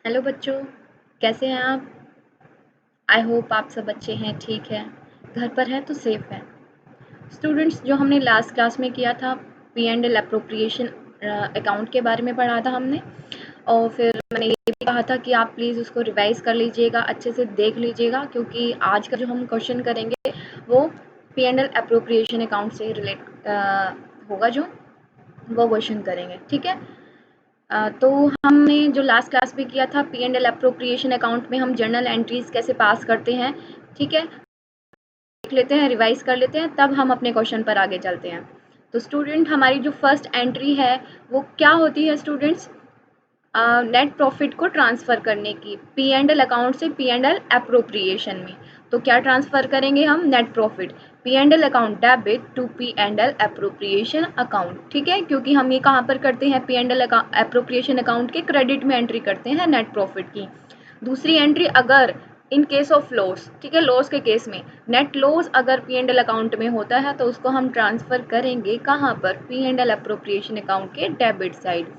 Hello बच्चों, कैसे हैं आप? आई होप आप सब अच्छे हैं, ठीक है, घर पर हैं तो सेफ हैं। स्टूडेंट्स, जो हमने लास्ट क्लास में किया था P and L appropriation account के बारे में पढ़ा था हमने, और फिर मैंने ये भी कहा था कि आप प्लीज़ उसको रिवाइज कर लीजिएगा, अच्छे से देख लीजिएगा, क्योंकि आज का जो हम क्वेश्चन करेंगे वो P and L appropriation account से रिलेट होगा, जो वो क्वेश्चन करेंगे, ठीक है। तो हमने जो लास्ट क्लास में किया था P and L appropriation account में हम जर्नल एंट्रीज कैसे पास करते हैं, ठीक है, देख लेते हैं, रिवाइज कर लेते हैं, तब हम अपने क्वेश्चन पर आगे चलते हैं। तो स्टूडेंट, हमारी जो फर्स्ट एंट्री है वो क्या होती है स्टूडेंट्स? नेट प्रॉफिट को ट्रांसफ़र करने की, पी एंड एल अकाउंट से पी एंड एल अप्रोप्रिएशन में। तो क्या ट्रांसफ़र करेंगे हम? Net profit, P and L account debit to P and L appropriation account, ठीक है, क्योंकि हम ये कहाँ पर करते हैं? P and L appropriation account के क्रेडिट में एंट्री करते हैं नेट प्रॉफिट की। दूसरी एंट्री, अगर इन केस ऑफ लॉस, ठीक है, लॉस के केस में नेट लॉस अगर पी एंड एल अकाउंट में होता है तो उसको हम ट्रांसफ़र करेंगे कहाँ पर? P and L appropriation account के डेबिट साइड।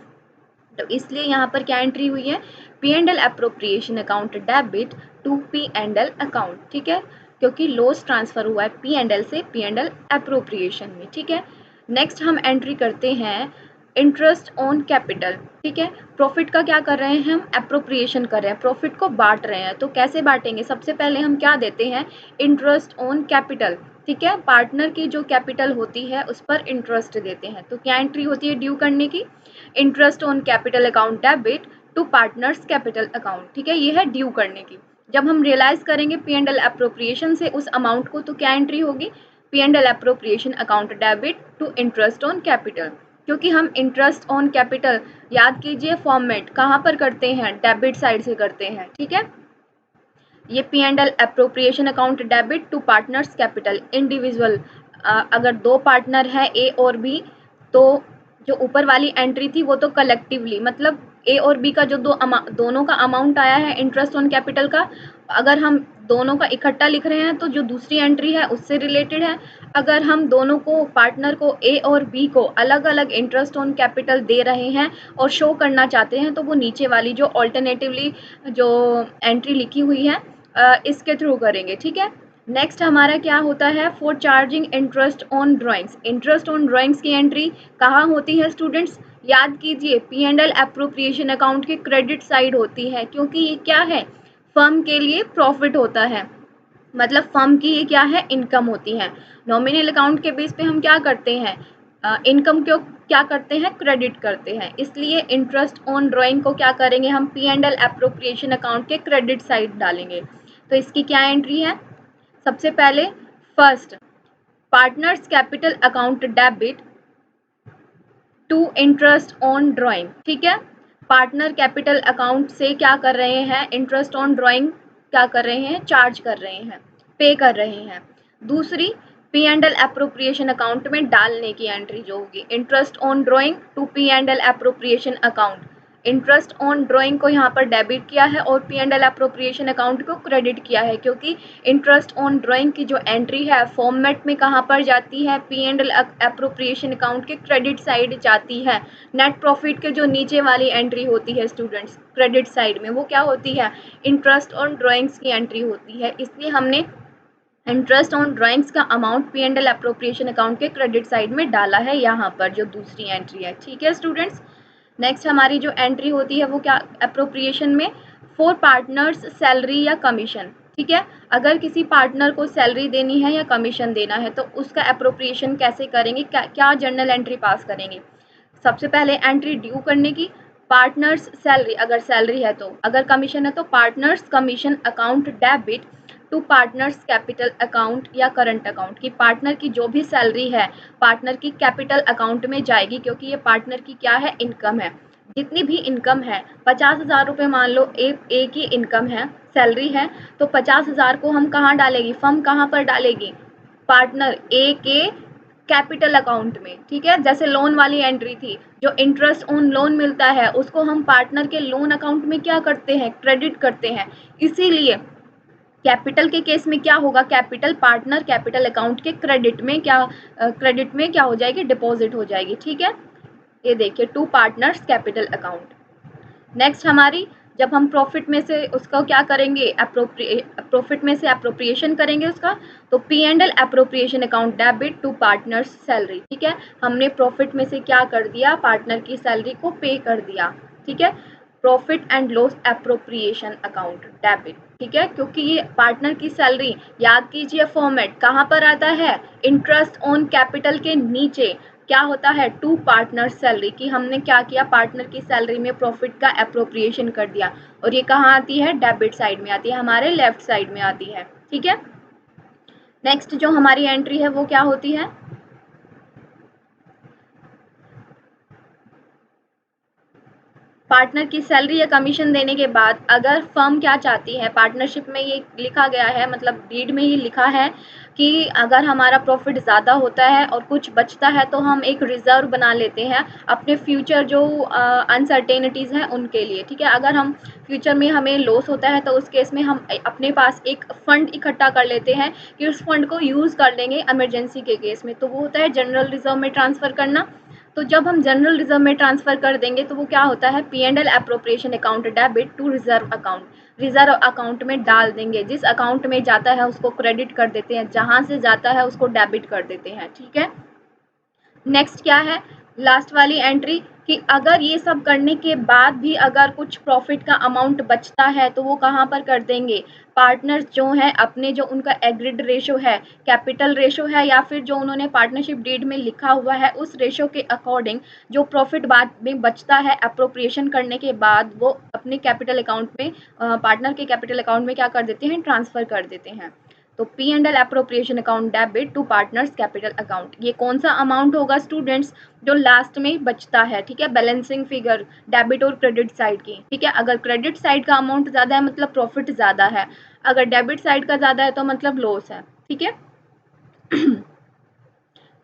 तो इसलिए यहाँ पर क्या एंट्री हुई है? P and L appropriation account debit to P and L account, ठीक है, क्योंकि लॉस ट्रांसफर हुआ है पी एंड एल से पी एंड एल अप्रोप्रिएशन में, ठीक है। नेक्स्ट हम एंट्री करते हैं इंटरेस्ट ऑन कैपिटल, ठीक है। प्रॉफिट का क्या कर रहे हैं हम? अप्रोप्रिएशन कर रहे हैं, प्रॉफिट को बांट रहे हैं। तो कैसे बांटेंगे? सबसे पहले हम क्या देते हैं? इंटरेस्ट ऑन कैपिटल, ठीक है, पार्टनर की जो कैपिटल होती है उस पर इंटरेस्ट देते हैं। तो क्या एंट्री होती है ड्यू करने की? Interest on capital account debit to partners capital account, ठीक है, ये है ड्यू करने की। जब हम रियलाइज करेंगे पी एंड एल अप्रोप्रिएशन से उस अमाउंट को, तो क्या एंट्री होगी? P and L appropriation account debit to interest on capital, क्योंकि हम इंटरेस्ट ऑन कैपिटल, याद कीजिए, फॉर्मेट कहाँ पर करते हैं? डेबिट साइड से करते हैं, ठीक है। ये P and L appropriation account debit to partners capital, individual, अगर दो पार्टनर है ए और बी, तो जो ऊपर वाली एंट्री थी वो तो कलेक्टिवली, मतलब ए और बी का जो दोनों का अमाउंट आया है इंटरेस्ट ऑन कैपिटल का, अगर हम दोनों का इकट्ठा लिख रहे हैं तो जो दूसरी एंट्री है उससे रिलेटेड है। अगर हम दोनों को, पार्टनर को, ए और बी को अलग अलग इंटरेस्ट ऑन कैपिटल दे रहे हैं और शो करना चाहते हैं, तो वो नीचे वाली जो ऑल्टरनेटिवली जो एंट्री लिखी हुई है इसके थ्रू करेंगे, ठीक है। नेक्स्ट हमारा क्या होता है? For charging interest on drawings, interest on drawings की एंट्री कहाँ होती है स्टूडेंट्स? याद कीजिए, P and L appropriation account के क्रेडिट साइड होती है, क्योंकि ये क्या है? फर्म के लिए प्रॉफिट होता है, मतलब फर्म की ये क्या है? इनकम होती है। नॉमिनल अकाउंट के बेस पे हम क्या करते हैं? इनकम को क्या करते हैं? क्रेडिट करते हैं। इसलिए इंटरेस्ट ऑन ड्राइंग को क्या करेंगे हम? P and L appropriation account के क्रेडिट साइड डालेंगे। तो इसकी क्या एंट्री है? सबसे पहले first, partners capital account debit to interest on drawing, ठीक है। पार्टनर कैपिटल अकाउंट से क्या कर रहे हैं? इंटरेस्ट ऑन ड्राइंग क्या कर रहे हैं? चार्ज कर रहे हैं, पे कर रहे हैं। दूसरी, P and L appropriation account में डालने की एंट्री जो होगी, interest on drawing to P and L appropriation account, interest on drawing को यहाँ पर डेबिट किया है और P and L appropriation account को क्रेडिट किया है, क्योंकि इंटरेस्ट ऑन ड्राइंग की जो एंट्री है फॉर्मेट में कहाँ पर जाती है? P and L appropriation account के क्रेडिट साइड जाती है। नेट प्रॉफिट के जो नीचे वाली एंट्री होती है स्टूडेंट्स क्रेडिट साइड में, वो क्या होती है? इंटरेस्ट ऑन ड्राइंग्स की एंट्री होती है। इसलिए हमने इंटरेस्ट ऑन ड्राइंग्स का amount P and L appropriation account के क्रेडिट साइड में डाला है यहाँ पर, जो दूसरी एंट्री है, ठीक है स्टूडेंट्स। नेक्स्ट हमारी जो एंट्री होती है वो क्या? अप्रोप्रिएशन में फॉर पार्टनर्स सैलरी या कमीशन, ठीक है। अगर किसी पार्टनर को सैलरी देनी है या कमीशन देना है तो उसका अप्रोप्रिएशन कैसे करेंगे? क्या जर्नल एंट्री पास करेंगे? सबसे पहले एंट्री ड्यू करने की, पार्टनर्स सैलरी, अगर सैलरी है तो, अगर कमीशन है तो partners commission account debit to partners capital account या करंट अकाउंट, की पार्टनर की जो भी सैलरी है पार्टनर की कैपिटल अकाउंट में जाएगी, क्योंकि ये पार्टनर की क्या है? इनकम है। जितनी भी इनकम है, 50,000 रुपये मान लो ए की इनकम है, सैलरी है, तो 50,000 को हम कहाँ डालेगी? फर्म कहाँ पर डालेगी? पार्टनर ए के कैपिटल अकाउंट में, ठीक है। जैसे लोन वाली एंट्री थी, जो इंटरेस्ट ऑन लोन मिलता है उसको हम पार्टनर के लोन अकाउंट में क्या करते हैं? क्रेडिट करते हैं। इसीलिए कैपिटल के केस में क्या होगा? कैपिटल पार्टनर कैपिटल अकाउंट के क्रेडिट में क्या हो जाएगी? डिपॉजिट हो जाएगी, ठीक है। ये देखिए, to partners capital account. Next हमारी जब हम प्रॉफिट में से उसका क्या करेंगे, प्रॉफिट में से अप्रोप्रिएशन करेंगे उसका, तो P and L appropriation account debit to partners salary. ठीक है, हमने प्रॉफिट में से क्या कर दिया, पार्टनर की सैलरी को पे कर दिया। ठीक है, profit and loss appropriation account debit. ठीक है, क्योंकि ये पार्टनर की सैलरी, याद कीजिए फॉर्मेट कहाँ पर आता है, इंटरेस्ट ऑन कैपिटल के नीचे क्या होता है, टू पार्टनर सैलरी, कि हमने क्या किया, पार्टनर की सैलरी में प्रॉफिट का अप्रोप्रिएशन कर दिया, और ये कहाँ आती है, डेबिट साइड में आती है, हमारे लेफ्ट साइड में आती है। ठीक है, नेक्स्ट जो हमारी एंट्री है वो क्या होती है, पार्टनर की सैलरी या कमीशन देने के बाद अगर फर्म क्या चाहती है, पार्टनरशिप में ये लिखा गया है, मतलब डीड में ही लिखा है कि अगर हमारा प्रॉफिट ज़्यादा होता है और कुछ बचता है तो हम एक रिजर्व बना लेते हैं अपने फ्यूचर जो अनसर्टेनिटीज़ हैं उनके लिए। ठीक है, अगर हम फ्यूचर में हमें लॉस होता है तो उस केस में हम अपने पास एक फंड इकट्ठा कर लेते हैं कि उस फंड को यूज़ कर लेंगे इमरजेंसी के केस में, तो वो होता है जनरल रिजर्व में ट्रांसफ़र करना। तो जब हम जनरल रिजर्व में ट्रांसफर कर देंगे तो वो क्या होता है, P and L appropriation account debit to reserve account, reserve account में डाल देंगे, जिस अकाउंट में जाता है उसको क्रेडिट कर देते हैं, जहां से जाता है उसको डेबिट कर देते हैं। ठीक है, नेक्स्ट क्या है, लास्ट वाली एंट्री, कि अगर ये सब करने के बाद भी अगर कुछ प्रॉफिट का अमाउंट बचता है तो वो कहाँ पर कर देंगे, पार्टनर्स जो हैं अपने, जो उनका एग्रीड रेशो है, कैपिटल रेशो है, या फिर जो उन्होंने पार्टनरशिप डीड में लिखा हुआ है उस रेशो के अकॉर्डिंग जो प्रॉफिट बाद में बचता है अप्रोप्रिएशन करने के बाद, वो अपने कैपिटल अकाउंट में, पार्टनर के कैपिटल अकाउंट में क्या कर देते हैं, ट्रांसफ़र कर देते हैं। तो P and L appropriation account debit to partners capital account, ये कौन सा अमाउंट होगा स्टूडेंट्स, जो लास्ट में बचता है। ठीक है, बैलेंसिंग फिगर डेबिट और क्रेडिट साइड की। ठीक है, अगर क्रेडिट साइड का अमाउंट ज़्यादा है मतलब प्रॉफिट ज़्यादा है, अगर डेबिट साइड का ज़्यादा है तो मतलब लॉस है। ठीक है,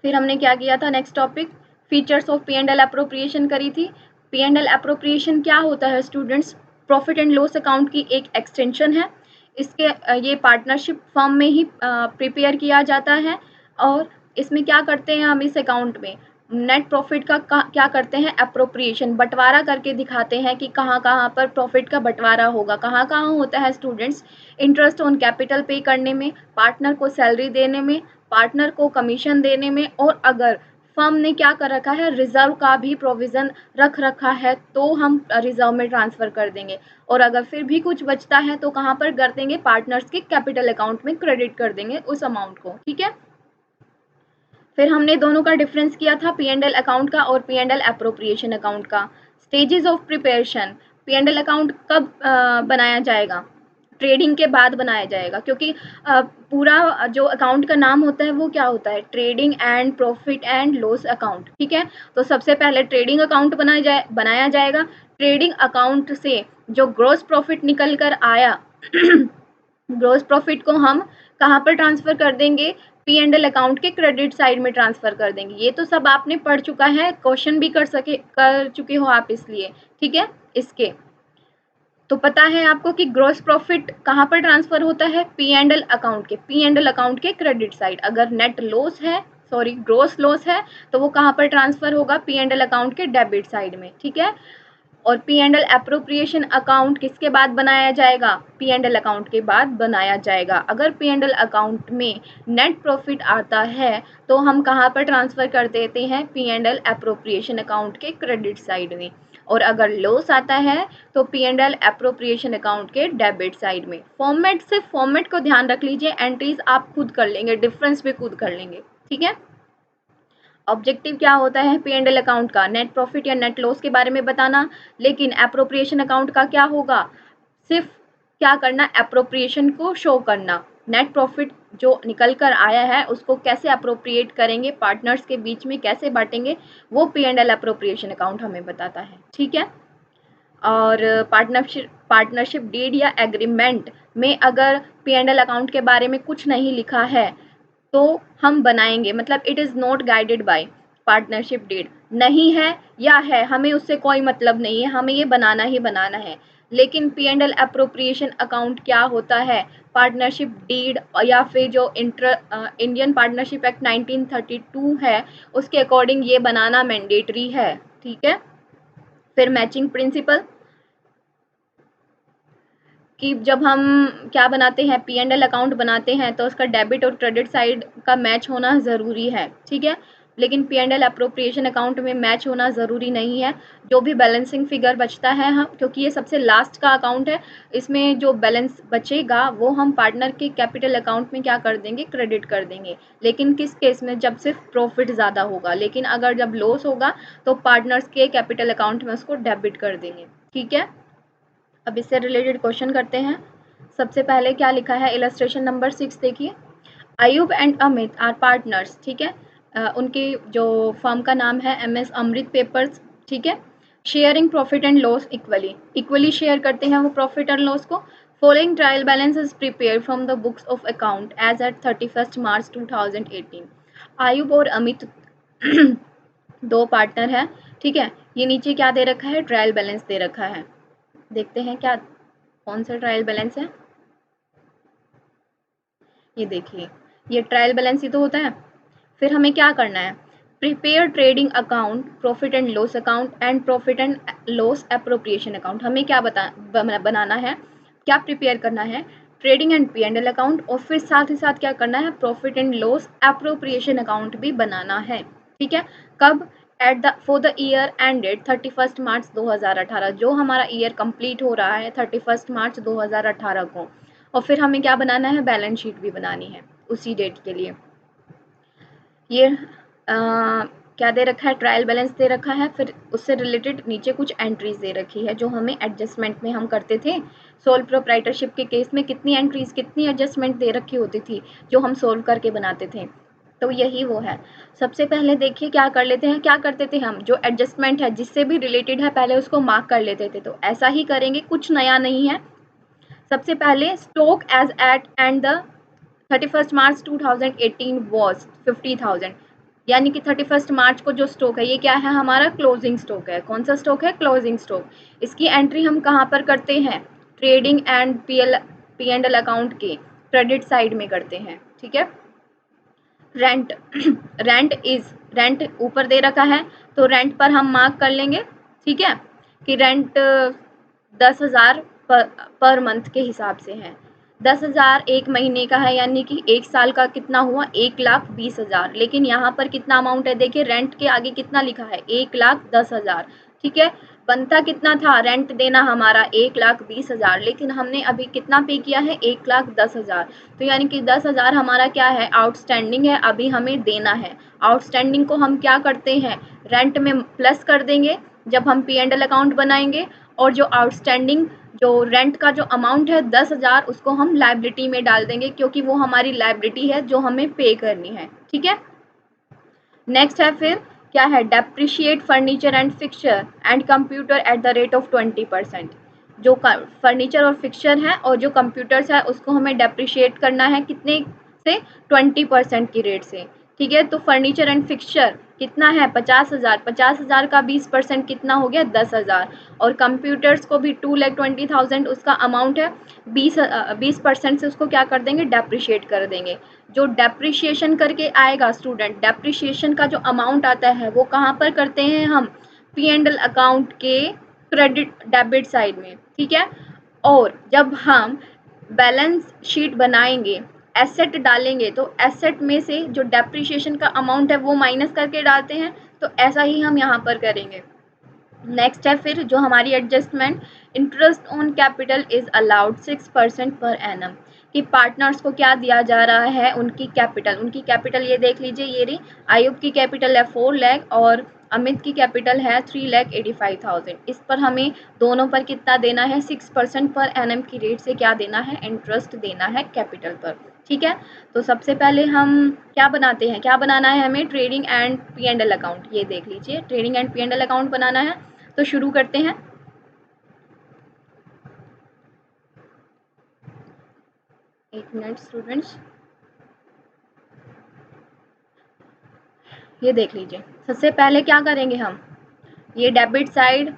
फिर हमने क्या किया था, next topic, features of P and L appropriation करी थी। पी एंड एल अप्रोप्रिएशन क्या होता है students, profit and loss account की एक एक्सटेंशन है। इसके ये पार्टनरशिप फर्म में ही प्रिपेयर किया जाता है, और इसमें क्या करते हैं हम, इस अकाउंट में नेट प्रॉफिट का क्या करते हैं, अप्रोप्रिएशन, बंटवारा करके दिखाते हैं कि कहाँ कहाँ पर प्रॉफिट का बंटवारा होगा, कहाँ कहाँ होता है स्टूडेंट्स, इंटरेस्ट ऑन कैपिटल पे करने में, पार्टनर को सैलरी देने में, पार्टनर को कमीशन देने में, और अगर फर्म ने क्या कर रखा है, रिजर्व का भी प्रोविज़न रख रखा है तो हम रिजर्व में ट्रांसफ़र कर देंगे, और अगर फिर भी कुछ बचता है तो कहाँ पर कर देंगे, पार्टनर्स के कैपिटल अकाउंट में क्रेडिट कर देंगे उस अमाउंट को। ठीक है, फिर हमने दोनों का डिफरेंस किया था, पी एंड एल अकाउंट का और P and L appropriation account का। Stages of preparation, P and L account कब बनाया जाएगा, ट्रेडिंग के बाद बनाया जाएगा, क्योंकि पूरा जो अकाउंट का नाम होता है वो क्या होता है, trading and profit and loss account. ठीक है, तो सबसे पहले ट्रेडिंग अकाउंट बनाया जाएगा। ट्रेडिंग अकाउंट से जो ग्रॉस प्रॉफिट निकल कर आया ग्रॉस प्रॉफिट को हम कहाँ पर ट्रांसफ़र कर देंगे, पी एंड एल अकाउंट के क्रेडिट साइड में ट्रांसफ़र कर देंगे। ये तो सब आपने पढ़ चुका है, क्वेश्चन भी कर चुके हो आप इसलिए। ठीक है, इसके तो पता है आपको कि ग्रॉस प्रॉफिट कहाँ पर ट्रांसफ़र होता है, पी एंड एल अकाउंट के, पी एंड एल अकाउंट के क्रेडिट साइड। अगर नेट लॉस है, सॉरी ग्रॉस लॉस है, तो वो कहाँ पर ट्रांसफ़र होगा, पी एंड एल अकाउंट के डेबिट साइड में। ठीक है, और P and L appropriation account किसके बाद बनाया जाएगा, पी एंड एल अकाउंट के बाद बनाया जाएगा। अगर पी एंड एल अकाउंट में नेट प्रॉफिट आता है तो हम कहाँ पर ट्रांसफ़र कर देते हैं, P and L appropriation account के क्रेडिट साइड में, और अगर लॉस आता है तो P and L appropriation account के डेबिट साइड में। फॉर्मेट से, फॉर्मेट को ध्यान रख लीजिए, एंट्रीज आप खुद कर लेंगे, डिफरेंस भी खुद कर लेंगे। ठीक है, ऑब्जेक्टिव क्या होता है पी एंड एल अकाउंट का, नेट प्रॉफिट या नेट लॉस के बारे में बताना, लेकिन अप्रोप्रिएशन अकाउंट का क्या होगा, सिर्फ क्या करना, अप्रोप्रिएशन को शो करना, नेट प्रॉफिट जो निकल कर आया है उसको कैसे अप्रोप्रिएट करेंगे, पार्टनर्स के बीच में कैसे बांटेंगे, वो P and L appropriation account हमें बताता है। ठीक है, और पार्टनरशिप डीड या एग्रीमेंट में अगर पी एंड एल अकाउंट के बारे में कुछ नहीं लिखा है तो हम बनाएंगे, मतलब it is not guided by partnership deed, नहीं है या है हमें उससे कोई मतलब नहीं है, हमें ये बनाना ही बनाना है। लेकिन P and L appropriation account क्या होता है, पार्टनरशिप डीड या फिर जो इंडियन पार्टनरशिप एक्ट 1932 है उसके अकॉर्डिंग ये बनाना मैंडेटरी है। ठीक है, फिर मैचिंग प्रिंसिपल, कि जब हम क्या बनाते हैं, पी एंड एल अकाउंट बनाते हैं, तो उसका डेबिट और क्रेडिट साइड का मैच होना ज़रूरी है, ठीक है। लेकिन P and L appropriation account में मैच होना ज़रूरी नहीं है। जो भी बैलेंसिंग फिगर बचता है, हम क्योंकि ये सबसे लास्ट का अकाउंट है, इसमें जो बैलेंस बचेगा वो हम पार्टनर के कैपिटल अकाउंट में क्या कर देंगे, क्रेडिट कर देंगे। लेकिन किस केस में, जब सिर्फ प्रॉफिट ज़्यादा होगा। लेकिन अगर जब लॉस होगा तो पार्टनर्स के कैपिटल अकाउंट में उसको डेबिट कर देंगे, ठीक है। अब इससे रिलेटेड क्वेश्चन करते हैं। सबसे पहले क्या लिखा है, इलस्ट्रेशन नंबर 6 देखिए। Ayub and Amit are partners, ठीक है। उनकी जो फर्म का नाम है MS अमृत पेपर्स, ठीक है। Sharing profit and loss equally, equally share करते हैं वो प्रॉफिट एंड लॉस को। Following trial balance is prepare from the books of account as at 31 March 2018। Ayub और अमित दो पार्टनर हैं, ठीक है। ये नीचे क्या दे रखा है, ट्रायल बैलेंस दे रखा है। देखते हैं क्या, कौन सा ट्रायल बैलेंस है। ये देखिए, ये ट्रायल बैलेंस ही तो होता है। फिर हमें क्या करना है, prepare trading account, profit and loss account and profit and loss appropriation account. हमें क्या बनाना है, क्या प्रिपेयर करना है, trading and P and L account, और फिर साथ ही साथ क्या करना है, profit and loss appropriation account भी बनाना है, ठीक है। कब, at the for the year ended 31 March 2018, जो हमारा ईयर कंप्लीट हो रहा है 31 मार्च 2018 को। और फिर हमें क्या बनाना है, बैलेंस शीट भी बनानी है उसी डेट के लिए। ये क्या दे रखा है, ट्रायल बैलेंस दे रखा है। फिर उससे रिलेटेड नीचे कुछ एंट्रीज दे रखी है जो हमें एडजस्टमेंट में हम करते थे। सोल प्रोप्राइटरशिप के केस में कितनी एंट्रीज, कितनी एडजस्टमेंट दे रखी होती थी जो हम सोल्व करके बनाते थे। तो यही वो है। सबसे पहले देखिए क्या कर लेते हैं, क्या करते थे हम, जो एडजस्टमेंट है जिससे भी रिलेटेड है पहले उसको मार्क कर लेते थे। तो ऐसा ही करेंगे, कुछ नया नहीं है। सबसे पहले stock as at end the 31 March 2018 was 50,000, यानी कि 31 मार्च को जो स्टॉक है ये क्या है, हमारा क्लोजिंग स्टॉक है। कौन सा स्टॉक है, क्लोजिंग स्टॉक। इसकी एंट्री हम कहाँ पर करते हैं, trading and P and L account के क्रेडिट साइड में करते हैं, ठीक है। रेंट रेंट ऊपर दे रखा है, तो रेंट पर हम मार्क कर लेंगे, ठीक है, कि रेंट 10,000 पर मंथ के हिसाब से है। 10,000 एक महीने का है, यानी कि एक साल का कितना हुआ, 1,20,000। लेकिन यहाँ पर कितना अमाउंट है, देखिए रेंट के आगे कितना लिखा है, 1,10,000, ठीक है। बनता कितना था रेंट देना हमारा, 1,20,000, लेकिन हमने अभी कितना पे किया है, 1,10,000। तो यानी कि 10,000 हमारा क्या है, आउटस्टैंडिंग है, अभी हमें देना है। आउटस्टैंडिंग को हम क्या करते हैं, रेंट में प्लस कर देंगे जब हम पी एंड एल अकाउंट बनाएंगे। और जो आउटस्टैंडिंग, जो रेंट का जो अमाउंट है 10,000, उसको हम लाइबिलिटी में डाल देंगे, क्योंकि वो हमारी लाइबिलिटी है जो हमें पे करनी है, ठीक है। नेक्स्ट है फिर क्या है, depreciate furniture and fixture and computer at the rate of 20%। जो फर्नीचर और फिक्सचर है और जो कंप्यूटर्स है उसको हमें डेप्रिशिएट करना है, कितने से, 20% की रेट से, ठीक है। तो फर्नीचर एंड फिक्सचर कितना है, 50,000, 50,000 का 20% कितना हो गया, 10,000। और कंप्यूटर्स को भी 2,20,000 उसका अमाउंट है, 20% से उसको क्या कर देंगे, डेप्रिशिएट कर देंगे। जो डेप्रिशिएशन करके आएगा स्टूडेंट, डेप्रिशिएशन का जो अमाउंट आता है वो कहाँ पर करते हैं हम, पी एंड एल अकाउंट के क्रेडिट डेबिट साइड में, ठीक है। और जब हम बैलेंस शीट बनाएंगे, एसेट डालेंगे, तो एसेट में से जो डेप्रिशिएशन का अमाउंट है वो माइनस करके डालते हैं। तो ऐसा ही हम यहाँ पर करेंगे। नेक्स्ट है फिर जो हमारी adjustment, interest on capital is allowed 6% per annum, कि पार्टनर्स को क्या दिया जा रहा है, उनकी कैपिटल ये देख लीजिए, ये रही। आयुब की कैपिटल है 4 लाख और अमित की कैपिटल है 3,85,000। इस पर हमें दोनों पर कितना देना है, 6% पर एनम की रेट से क्या देना है, इंटरेस्ट देना है कैपिटल पर, ठीक है। तो सबसे पहले हम क्या बनाते हैं, क्या बनाना है हमें, trading and P and L account. ये देख लीजिए, trading and P and L account बनाना है। तो शुरू करते हैं। एक मिनट स्टूडेंट्स, ये देख लीजिए। सबसे पहले क्या करेंगे हम, ये डेबिट साइड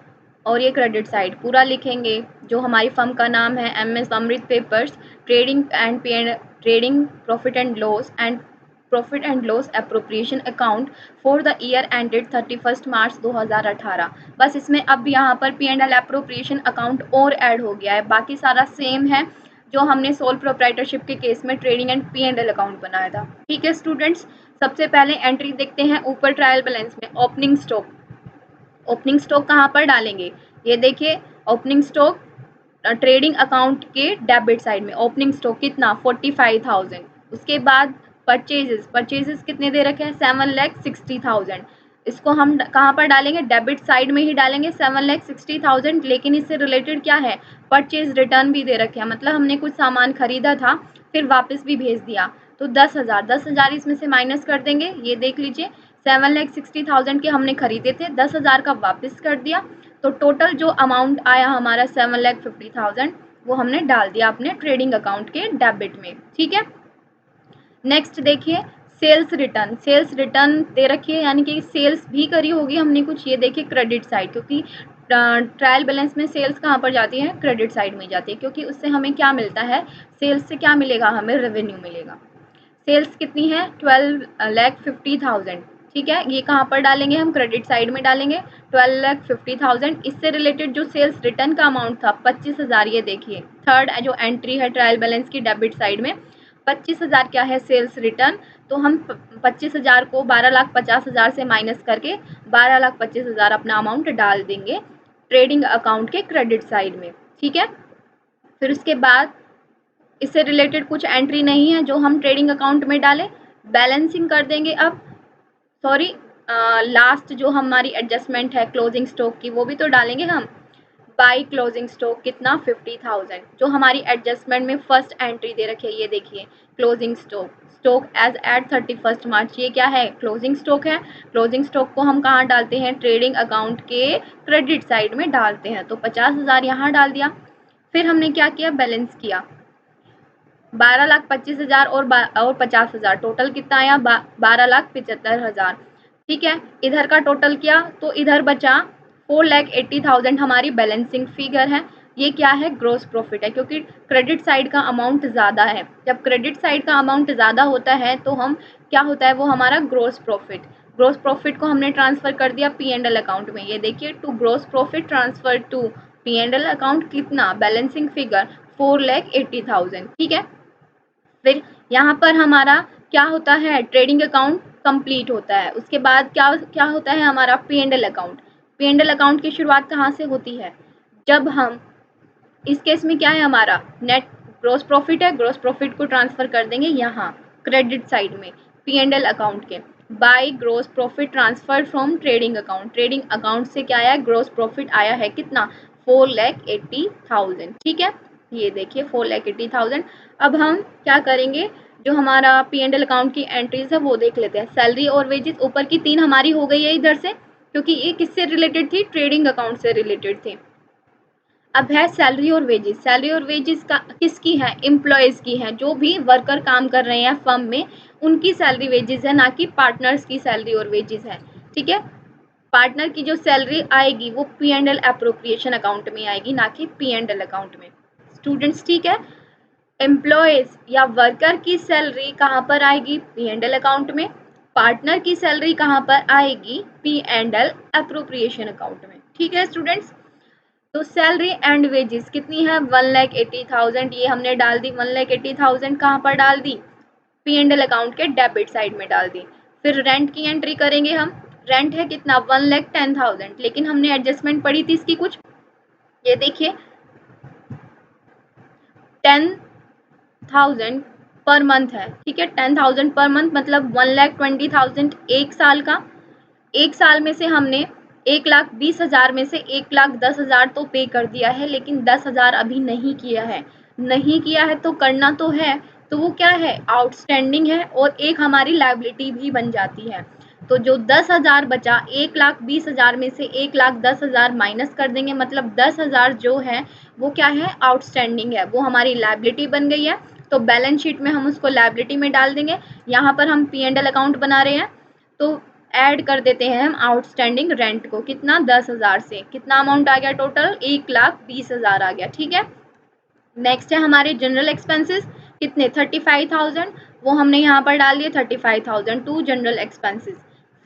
और ये क्रेडिट साइड पूरा लिखेंगे। जो हमारी फर्म का नाम है MS Amrit papers, trading and profit and loss and profit and loss appropriation account for the year ended 31 March 2018। बस इसमें अब यहाँ पर P and L appropriation account और ऐड हो गया है, बाकी सारा सेम है जो हमने सोल प्रोप्राइटरशिप के केस में trading and P and L account बनाया था। ठीक है स्टूडेंट्स, सबसे पहले एंट्री देखते हैं ऊपर ट्रायल बैलेंस में ओपनिंग स्टॉक। ओपनिंग स्टॉक कहाँ पर डालेंगे, ये देखिए ओपनिंग स्टॉक ट्रेडिंग अकाउंट के डेबिट साइड में ओपनिंग स्टॉक कितना 45,000। उसके बाद परचेजेस कितने दे रखे हैं 7,60,000। इसको हम कहाँ पर डालेंगे, डेबिट साइड में ही डालेंगे 7,60,000। लेकिन इससे रिलेटेड क्या है, परचेज रिटर्न भी दे रखे हैं, मतलब हमने कुछ सामान खरीदा था फिर वापस भी भेज दिया, तो 10,000 इसमें से माइनस कर देंगे। ये देख लीजिए 7,60,000 के हमने खरीदे थे, 10,000 का वापस कर दिया, तो टोटल जो अमाउंट आया हमारा 7,50,000 वो हमने डाल दिया अपने ट्रेडिंग अकाउंट के डेबिट में। ठीक है, नेक्स्ट देखिए सेल्स रिटर्न दे रखी है, यानी कि सेल्स भी करी होगी हमने कुछ। ये देखिए क्रेडिट साइड, क्योंकि ट्रायल बैलेंस में सेल्स कहाँ पर जाती है, क्रेडिट साइड में जाती है, क्योंकि उससे हमें क्या मिलता है, सेल्स से क्या मिलेगा, हमें रेवेन्यू मिलेगा। सेल्स कितनी है 12,50,000। ठीक है, ये कहाँ पर डालेंगे हम, क्रेडिट साइड में डालेंगे 12,50,000। इससे रिलेटेड जो सेल्स रिटर्न का अमाउंट था 25,000, ये देखिए थर्ड जो एंट्री है ट्रायल बैलेंस की डेबिट साइड में 25,000 क्या है सेल्स रिटर्न। तो हम 25,000 को 12,50,000 से माइनस करके 12,25,000 अपना अमाउंट डाल देंगे ट्रेडिंग अकाउंट के क्रेडिट साइड में। ठीक है, फिर उसके बाद इससे रिलेटेड कुछ एंट्री नहीं है जो हम ट्रेडिंग अकाउंट में डालें, बैलेंसिंग कर देंगे। अब सॉरी, लास्ट जो हमारी एडजस्टमेंट है क्लोजिंग स्टॉक की वो भी तो डालेंगे हम। बाई क्लोजिंग स्टॉक कितना 50,000, जो हमारी एडजस्टमेंट में फर्स्ट एंट्री दे रखी है, ये देखिए क्लोजिंग स्टॉक एज एट 31 मार्च, ये क्या है क्लोजिंग स्टॉक है। क्लोजिंग स्टॉक को हम कहाँ डालते हैं, ट्रेडिंग अकाउंट के क्रेडिट साइड में डालते हैं, तो 50,000 यहाँ डाल दिया। फिर हमने क्या किया, बैलेंस किया 12,25,000 और 50,000, टोटल कितना आया 12,75,000। ठीक है, इधर का टोटल किया तो इधर बचा 4,80,000 हमारी बैलेंसिंग फिगर है। ये क्या है, ग्रोस प्रॉफिट है, क्योंकि क्रेडिट साइड का अमाउंट ज़्यादा है। जब क्रेडिट साइड का अमाउंट ज़्यादा होता है तो हम क्या होता है, वो हमारा ग्रोस प्रॉफिट को हमने ट्रांसफ़र कर दिया पी एंड एल अकाउंट में। ये देखिए to gross profit transfer to P and L account कितना, बैलेंसिंग फिगर 4,80,000। ठीक है, फिर यहाँ पर हमारा क्या होता है, ट्रेडिंग अकाउंट कंप्लीट होता है। उसके बाद क्या क्या होता है हमारा P and L account. P and L account की शुरुआत कहाँ से होती है, जब हम इस केस में क्या है हमारा नेट ग्रोस प्रॉफिट है, ग्रोस प्रॉफिट को ट्रांसफर कर देंगे यहाँ क्रेडिट साइड में पी एंड एल अकाउंट के, by gross profit transfer from trading account. Trading account से क्या आया, ग्रोस प्रॉफिट आया है कितना 4,80,000। ठीक है, ये देखिए 4,80,000। अब हम क्या करेंगे, जो हमारा पी एंड एल अकाउंट की एंट्रीज है वो देख लेते हैं। सैलरी और वेजेस ऊपर की 3 हमारी हो गई है इधर से, क्योंकि ये किससे रिलेटेड थी, ट्रेडिंग अकाउंट से रिलेटेड थी। अब है सैलरी और वेजेस। सैलरी और वेजेस का किसकी है, एम्प्लॉयज़ की है, जो भी वर्कर काम कर रहे हैं फर्म में उनकी सैलरी वेजेस है, ना कि पार्टनर्स की सैलरी और वेजेस है। ठीक है, पार्टनर की जो सैलरी आएगी वो P and L appropriation account में आएगी, ना कि पी एंड एल अकाउंट में। स्टूडेंट्स ठीक है, एम्प्लॉयज़ या वर्कर की सैलरी कहाँ पर आएगी, पी एंड एल अकाउंट में। पार्टनर की सैलरी कहाँ पर आएगी, P and L appropriation account में। ठीक है स्टूडेंट्स, तो सैलरी एंड वेजेस कितनी है 1,80,000, ये हमने डाल दी 1,80,000 कहाँ पर डाल दी, पी एंड एल अकाउंट के डेबिट साइड में डाल दी। फिर रेंट की एंट्री करेंगे हम, रेंट है कितना 1,10,000, लेकिन हमने एडजस्टमेंट पढ़ी थी इसकी कुछ, ये देखिए 10,000 पर मंथ है। ठीक है, 10,000 पर मंथ मतलब 1,20,000 एक साल का। एक साल में से हमने 1,20,000 में से 1,10,000 तो पे कर दिया है, लेकिन 10,000 अभी नहीं किया है। नहीं किया है तो करना तो है, तो वो क्या है आउटस्टैंडिंग है और एक हमारी लायबिलिटी भी बन जाती है। तो जो 10,000 बचा 1,20,000 में से 1,10,000 माइनस कर देंगे, मतलब 10,000 जो है वो क्या है आउटस्टैंडिंग है, वो हमारी लायबिलिटी बन गई है। तो बैलेंस शीट में हम उसको लायबिलिटी में डाल देंगे। यहाँ पर हम पी एंड एल अकाउंट बना रहे हैं तो ऐड कर देते हैं हम आउटस्टैंडिंग रेंट को, कितना 10,000 से कितना अमाउंट आ गया टोटल 1,20,000 आ गया। ठीक है, नेक्स्ट है हमारे जनरल एक्सपेंसेस। कितने 35,000, वो हमने यहाँ पर डाल दिए 35,000 टू जनरल एक्सपेंसेस।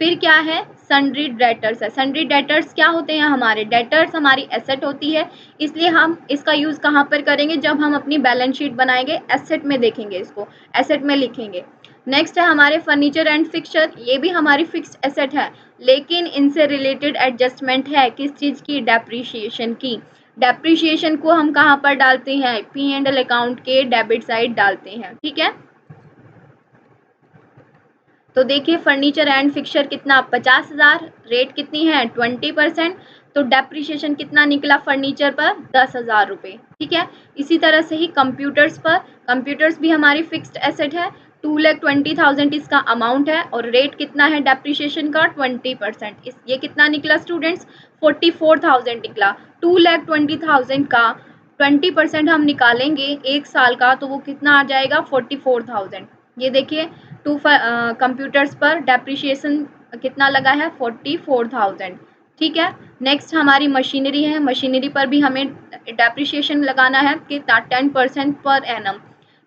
फिर क्या है, सन्ड्री डेटर्स है। सन्ड्री डेटर्स क्या होते हैं, हमारे डेटर्स हमारी एसेट होती है, इसलिए हम इसका यूज़ कहाँ पर करेंगे, जब हम अपनी बैलेंस शीट बनाएंगे एसेट में देखेंगे, इसको एसेट में लिखेंगे। नेक्स्ट है हमारे फर्नीचर एंड फिक्सचर, ये भी हमारी फिक्स्ड एसेट है, लेकिन इनसे रिलेटेड एडजस्टमेंट है किस चीज़ की, डेप्रीशिएशन की। डेप्रीशिएशन को हम कहाँ पर डालते हैं, पी एंड एल अकाउंट के डेबिट साइड डालते हैं, ठीक है। तो देखिए फर्नीचर एंड फिक्सचर कितना 50,000, रेट कितनी है 20%, तो डेप्रीशिएशन कितना निकला फर्नीचर पर 10,000 रुपये, ठीक है। इसी तरह से ही कंप्यूटर्स पर, कंप्यूटर्स भी हमारी फिक्स्ड एसेट है, 2,20,000 इसका अमाउंट है और रेट कितना है डेप्रीशिएशन का 20%। इस ये कितना निकला स्टूडेंट्स, 44,000 निकला। 2,20,000 का 20% हम निकालेंगे एक साल का, तो वो कितना आ जाएगा 44,000। ये देखिए टू कंप्यूटर्स पर डेप्रिशिएशन कितना लगा है 44,000, ठीक है। नेक्स्ट हमारी मशीनरी है, मशीनरी पर भी हमें डेप्रिशिएशन लगाना है कितना 10% पर एनम।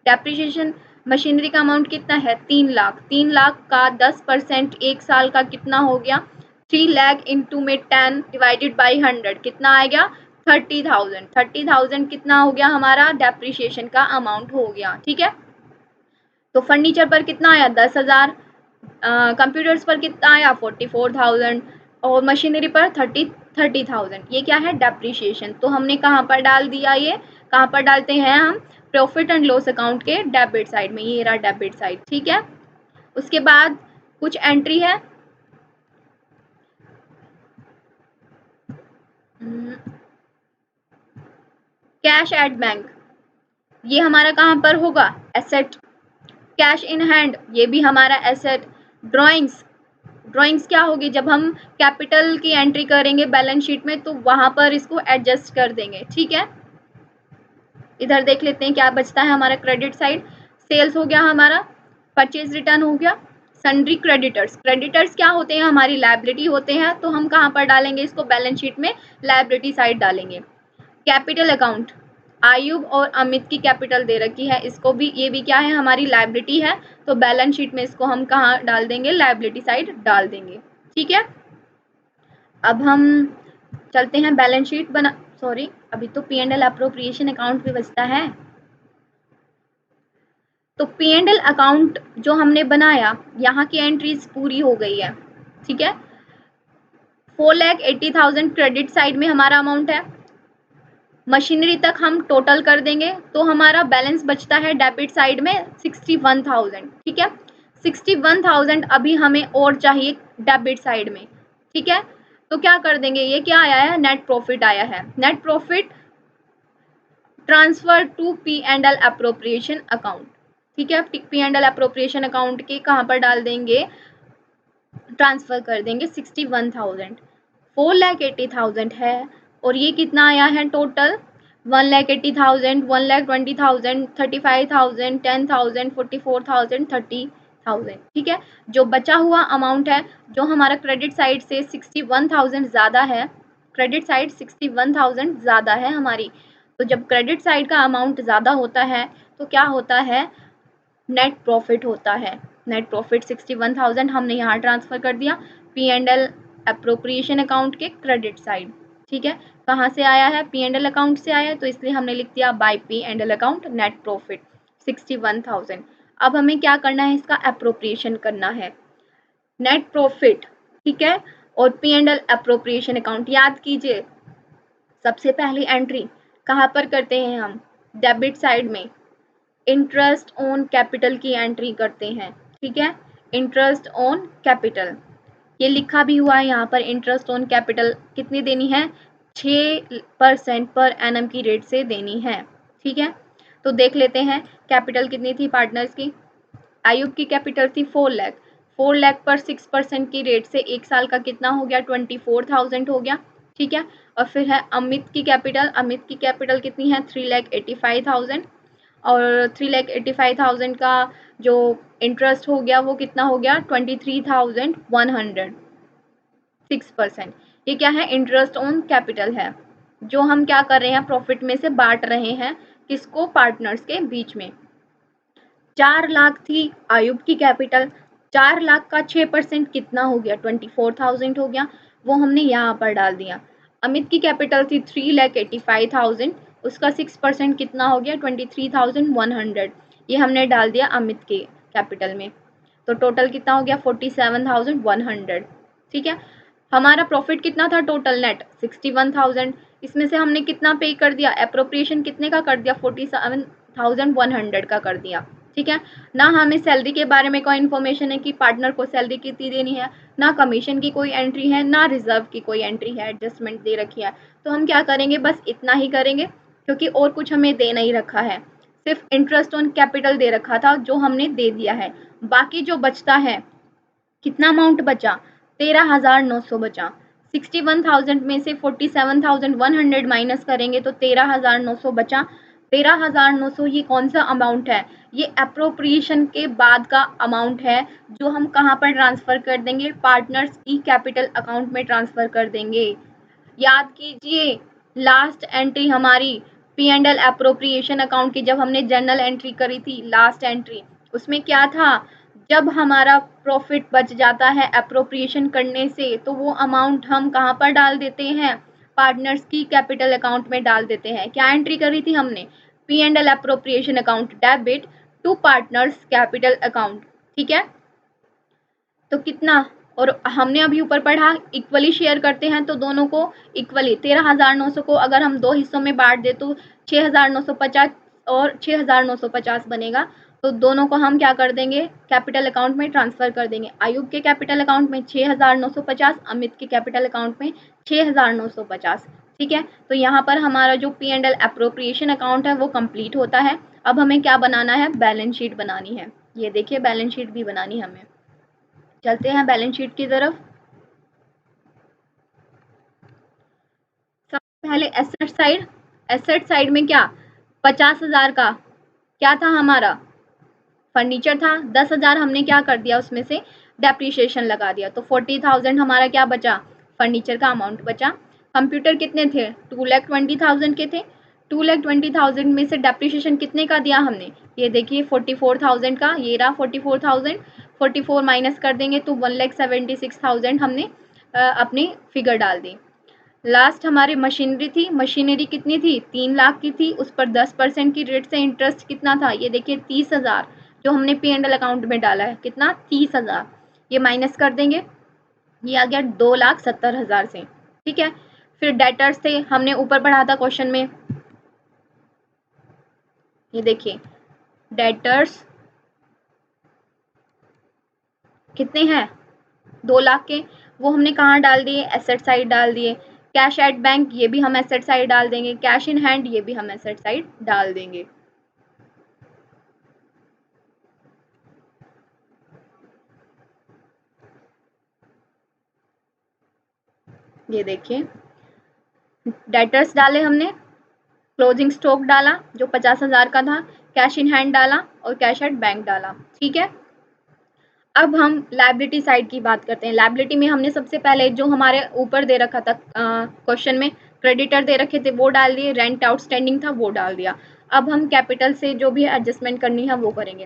डेप्रिशिएशन मशीनरी का अमाउंट कितना है 3 लाख, 3 लाख का 10% एक साल का कितना हो गया 3 लाख इंटू में 10 डिवाइडेड बाई 100 कितना आएगा 30,000। 30,000 कितना हो गया हमारा डेप्रिशिएशन का अमाउंट हो गया, ठीक है। तो फर्नीचर पर कितना आया 10,000, कंप्यूटर्स पर कितना आया 44,000 और मशीनरी पर 30,000। ये क्या है डेप्रिशिएशन। तो हमने कहाँ पर डाल दिया, ये कहाँ पर डालते हैं हम, प्रॉफिट एंड लॉस अकाउंट के डेबिट साइड में, ये रहा डेबिट साइड, ठीक है। उसके बाद कुछ एंट्री है, कैश एट बैंक, ये हमारा कहाँ पर होगा एसेट। कैश इन हैंड, ये भी हमारा एसेट। ड्राइंग्स, ड्राइंग्स क्या होगी, जब हम कैपिटल की एंट्री करेंगे बैलेंस शीट में तो वहां पर इसको एडजस्ट कर देंगे, ठीक है। इधर देख लेते हैं क्या बचता है हमारा क्रेडिट साइड। सेल्स हो गया हमारा, परचेज रिटर्न हो गया, सन्ड्री क्रेडिटर्स। क्रेडिटर्स क्या होते हैं, हमारी लायबिलिटी होते हैं, तो हम कहाँ पर डालेंगे इसको, बैलेंस शीट में लायबिलिटी साइड डालेंगे। कैपिटल अकाउंट, आयुब और अमित की कैपिटल दे रखी है, इसको भी, ये भी क्या है हमारी लायबिलिटी है, तो बैलेंस शीट में इसको हम कहाँ डाल देंगे, लायबिलिटी साइड डाल देंगे, ठीक है। अब हम चलते हैं बैलेंस शीट बना, सॉरी अभी तो P and L appropriation account भी बचता है। तो पी एंड एल अकाउंट जो हमने बनाया, यहाँ की एंट्रीज पूरी हो गई है, ठीक है। 4,80,000 क्रेडिट साइड में हमारा अमाउंट है। मशीनरी तक हम टोटल कर देंगे तो हमारा बैलेंस बचता है डेबिट साइड में 61,000, ठीक है। 61,000 अभी हमें और चाहिए डेबिट साइड में, ठीक है। तो क्या कर देंगे, ये क्या आया है, नेट प्रॉफिट आया है। Net profit transfer to P and L appropriation account, ठीक है। P and L appropriation account के कहाँ पर डाल देंगे, ट्रांसफर कर देंगे 61,000। 4,80,000 है और ये कितना आया है टोटल 1,80,000, 1,20,000, 35,000, 10,000, 44,000, 30,000, ठीक है। जो बचा हुआ अमाउंट है, जो हमारा क्रेडिट साइड से 61,000 ज़्यादा है, क्रेडिट साइड 61,000 ज़्यादा है हमारी, तो जब क्रेडिट साइड का अमाउंट ज़्यादा होता है तो क्या होता है, नेट प्रॉफिट होता है। नेट प्रॉफिट 61,000 हमने यहाँ ट्रांसफ़र कर दिया P and L appropriation account के क्रेडिट साइड, ठीक है। कहाँ से आया है, पी एंड एल अकाउंट से आया है, तो इसलिए हमने लिख दिया by P and L account net profit 61,000। अब हमें क्या करना है, इसका अप्रोप्रिएशन करना है, नेट प्रॉफिट, ठीक है, और P and L appropriation account. याद कीजिए सबसे पहली एंट्री कहाँ पर करते हैं हम, डेबिट साइड में इंटरेस्ट ऑन कैपिटल की एंट्री करते हैं, ठीक है। इंटरेस्ट ऑन कैपिटल, ये लिखा भी हुआ है यहाँ पर, इंटरेस्ट ऑन कैपिटल कितनी देनी है 6% पर एनम की रेट से देनी है, ठीक है। तो देख लेते हैं कैपिटल कितनी थी पार्टनर्स की। आयुब की कैपिटल थी 4 लाख, 4 लाख पर 6% की रेट से एक साल का कितना हो गया 24,000 हो गया, ठीक है। और फिर है अमित की कैपिटल, अमित की कैपिटल कितनी है 3,85,000 और 3,85,000 का जो इंटरेस्ट हो गया वो कितना हो गया 23,100, 6%। ये क्या है, इंटरेस्ट ऑन कैपिटल है, जो हम क्या कर रहे हैं प्रॉफिट में से बांट रहे हैं, किसको, पार्टनर्स के बीच में। 4 लाख थी आयुब की कैपिटल, 4 लाख का 6% कितना हो गया, 24,000 हो गया, वो हमने यहाँ पर डाल दिया। अमित की कैपिटल थी 3,85,000, उसका 6% कितना हो गया, 23,100, ये हमने डाल दिया अमित के कैपिटल में। तो टोटल कितना हो गया, 47,100। ठीक है, हमारा प्रॉफिट कितना था टोटल नेट, 61,000। इसमें से हमने कितना पे कर दिया, एप्रोप्रिएशन कितने का कर दिया, 47,100 का कर दिया। ठीक है, ना हमें सैलरी के बारे में कोई इन्फॉर्मेशन है कि पार्टनर को सैलरी कितनी देनी है, ना कमीशन की कोई एंट्री है, ना रिजर्व की कोई एंट्री है, एडजस्टमेंट दे रखी है। तो हम क्या करेंगे, बस इतना ही करेंगे, क्योंकि और कुछ हमें दे नहीं रखा है, सिर्फ इंटरेस्ट ऑन कैपिटल दे रखा था जो हमने दे दिया है। बाकी जो बचता है, कितना अमाउंट बचा, 13,900 बचा। 61,000 में से 47,100 माइनस करेंगे तो 13,900 बचा। 13,900 ये कौन सा अमाउंट है, ये अप्रोप्रिएशन के बाद का अमाउंट है, जो हम कहाँ पर ट्रांसफर कर देंगे, पार्टनर्स की कैपिटल अकाउंट में ट्रांसफर कर देंगे। याद कीजिए, लास्ट एंट्री हमारी P and L appropriation account की जब हमने जर्नल एंट्री करी थी, लास्ट एंट्री, उसमें क्या था, जब हमारा प्रॉफिट बच जाता है अप्रोप्रिएशन करने से, तो वो अमाउंट हम कहाँ पर डाल देते हैं, पार्टनर्स की कैपिटल अकाउंट में डाल देते हैं। क्या एंट्री करी थी हमने, P and L appropriation account debit to partners capital account. ठीक है, तो कितना, और हमने अभी ऊपर पढ़ा इक्वली शेयर करते हैं, तो दोनों को इक्वली 13,900 को अगर हम दो हिस्सों में बांट दे तो 6,950 और 6,950 बनेगा। तो दोनों को हम क्या कर देंगे, कैपिटल अकाउंट में ट्रांसफर कर देंगे। आयुब के कैपिटल अकाउंट में 6,950, अमित के कैपिटल अकाउंट में 6,950। ठीक है, तो यहाँ पर हमारा जो P and L appropriation account है वो कंप्लीट होता है। अब हमें क्या बनाना है, बैलेंस शीट बनानी है। ये देखिए, बैलेंस शीट भी बनानी है हमें। चलते हैं बैलेंस शीट की तरफ। सबसे पहले एसेट साइड, एसेट साइड में क्या, 50,000 का क्या था हमारा, फर्नीचर था। 10,000 हमने क्या कर दिया, उसमें से डेप्रिसिएशन लगा दिया, तो 40,000 हमारा क्या बचा, फर्नीचर का अमाउंट बचा। कंप्यूटर कितने थे, 2,20,000 के थे। 2,20,000 में से डेप्रिसिएशन कितने का दिया हमने, ये देखिए 44,000 का, ये रहा 44,000। 44 माइनस कर देंगे तो 1,76,000 हमने अपनी फिगर डाल दी। लास्ट हमारी मशीनरी थी, मशीनरी कितनी थी, 3 लाख की थी, उस पर 10% की रेट से इंटरेस्ट कितना था, ये देखिए 30,000, जो हमने पी एंड एल अकाउंट में डाला है, कितना, 30,000। ये माइनस कर देंगे, ये आ गया 2,70,000 से। ठीक है, फिर डेटर्स थे, हमने ऊपर पढ़ा था क्वेश्चन में, ये देखिए डेटर्स कितने हैं, 2 लाख के, वो हमने कहाँ डाल दिए, एसेट साइड डाल दिए। कैश एट बैंक, ये भी हम एसेट साइड डाल देंगे। कैश इन हैंड, ये भी हम एसेट साइड डाल देंगे। ये देखिए, डेटर्स डाले हमने, क्लोजिंग स्टॉक डाला जो 50,000 का था, कैश इन हैंड डाला और कैश एट बैंक डाला। ठीक है, अब हम लायबिलिटी साइड की बात करते हैं। लायबिलिटी में हमने सबसे पहले जो हमारे ऊपर दे रखा था क्वेश्चन में, क्रेडिटर दे रखे थे वो डाल दिए, रेंट आउटस्टैंडिंग था वो डाल दिया। अब हम कैपिटल से जो भी एडजस्टमेंट करनी है वो करेंगे।